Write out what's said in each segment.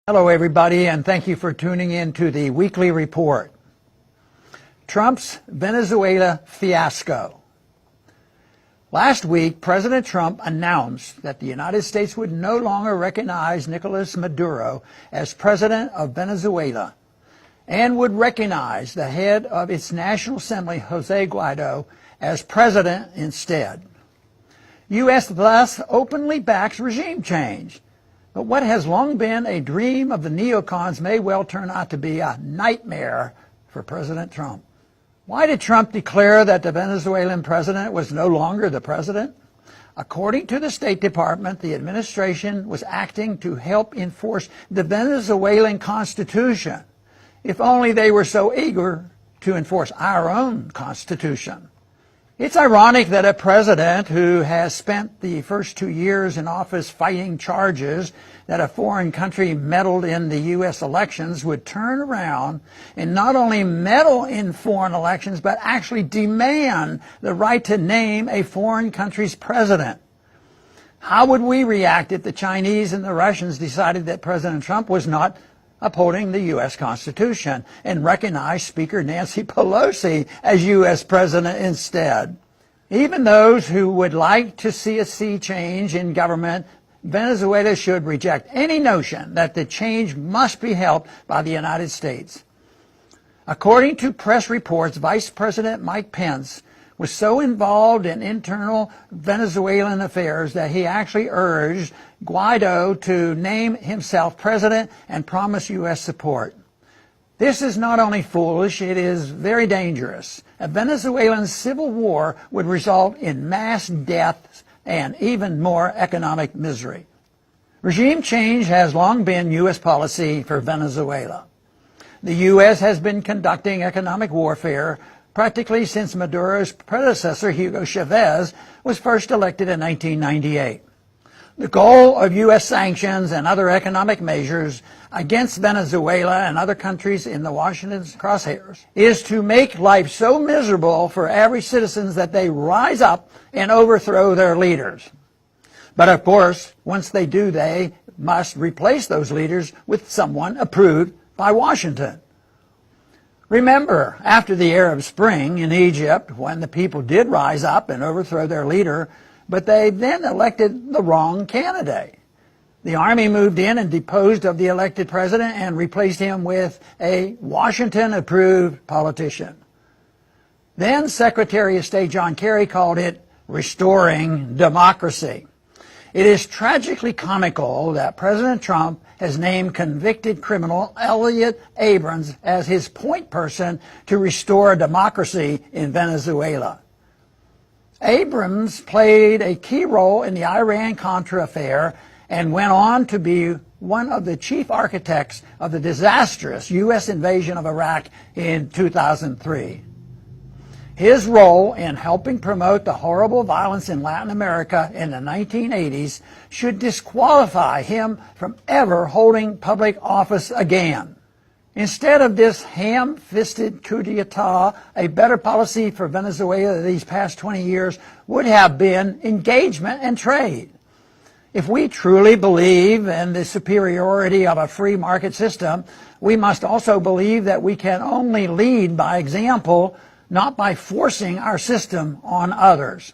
Hello everybody, and thank you for tuning in to the weekly report. Trump's Venezuela fiasco. Last week, President Trump announced that the United States would no longer recognize Nicolas Maduro as president of Venezuela and would recognize the head of its National Assembly, Jose Guaido, as president instead. U.S. thus openly backs regime change. But what has long been a dream of the neocons may well turn out to be a nightmare for President Trump. Why did Trump declare that the Venezuelan president was no longer the president? According to the State Department, the administration was acting to help enforce the Venezuelan Constitution. If only they were so eager to enforce our own Constitution. It's ironic that a president who has spent the first 2 years in office fighting charges that a foreign country meddled in the U.S. elections would turn around and not only meddle in foreign elections, but actually demand the right to name a foreign country's president. How would we react if the Chinese and the Russians decided that President Trump was not upholding the U.S. Constitution and recognized Speaker Nancy Pelosi as U.S. President instead? Even those who would like to see a sea change in government, Venezuela should reject any notion that the change must be helped by the United States. According to press reports, Vice President Mike Pence was so involved in internal Venezuelan affairs that he actually urged Guaido to name himself president and promise U.S. support. This is not only foolish, it is very dangerous. A Venezuelan civil war would result in mass deaths and even more economic misery. Regime change has long been U.S. policy for Venezuela. The U.S. has been conducting economic warfare practically since Maduro's predecessor, Hugo Chavez, was first elected in 1998. The goal of U.S. sanctions and other economic measures against Venezuela and other countries in the Washington's crosshairs is to make life so miserable for average citizens that they rise up and overthrow their leaders. But of course, once they do, they must replace those leaders with someone approved by Washington. Remember, after the Arab Spring in Egypt, when the people did rise up and overthrow their leader, but they then elected the wrong candidate. The army moved in and deposed of the elected president and replaced him with a Washington-approved politician. Then Secretary of State John Kerry called it restoring democracy. It is tragically comical that President Trump has named convicted criminal Elliot Abrams as his point person to restore democracy in Venezuela. Abrams played a key role in the Iran-Contra affair and went on to be one of the chief architects of the disastrous U.S. invasion of Iraq in 2003. His role in helping promote the horrible violence in Latin America in the 1980s should disqualify him from ever holding public office again. Instead of this ham-fisted coup d'etat, a better policy for Venezuela these past 20 years would have been engagement and trade. If we truly believe in the superiority of a free market system, we must also believe that we can only lead by example, not by forcing our system on others.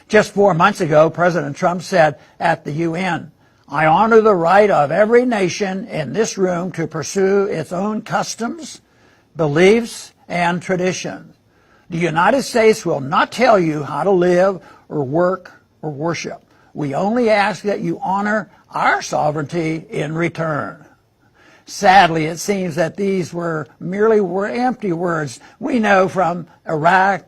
Just 4 months ago, President Trump said at the UN, "I honor the right of every nation in this room to pursue its own customs, beliefs, and traditions. The United States will not tell you how to live or work or worship. We only ask that you honor our sovereignty in return." Sadly, it seems that these were merely empty words. We know from Iraq,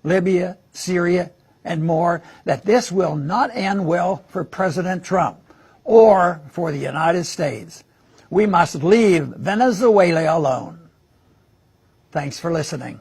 Libya, Syria, and more that this will not end well for President Trump or for the United States. We must leave Venezuela alone. Thanks for listening.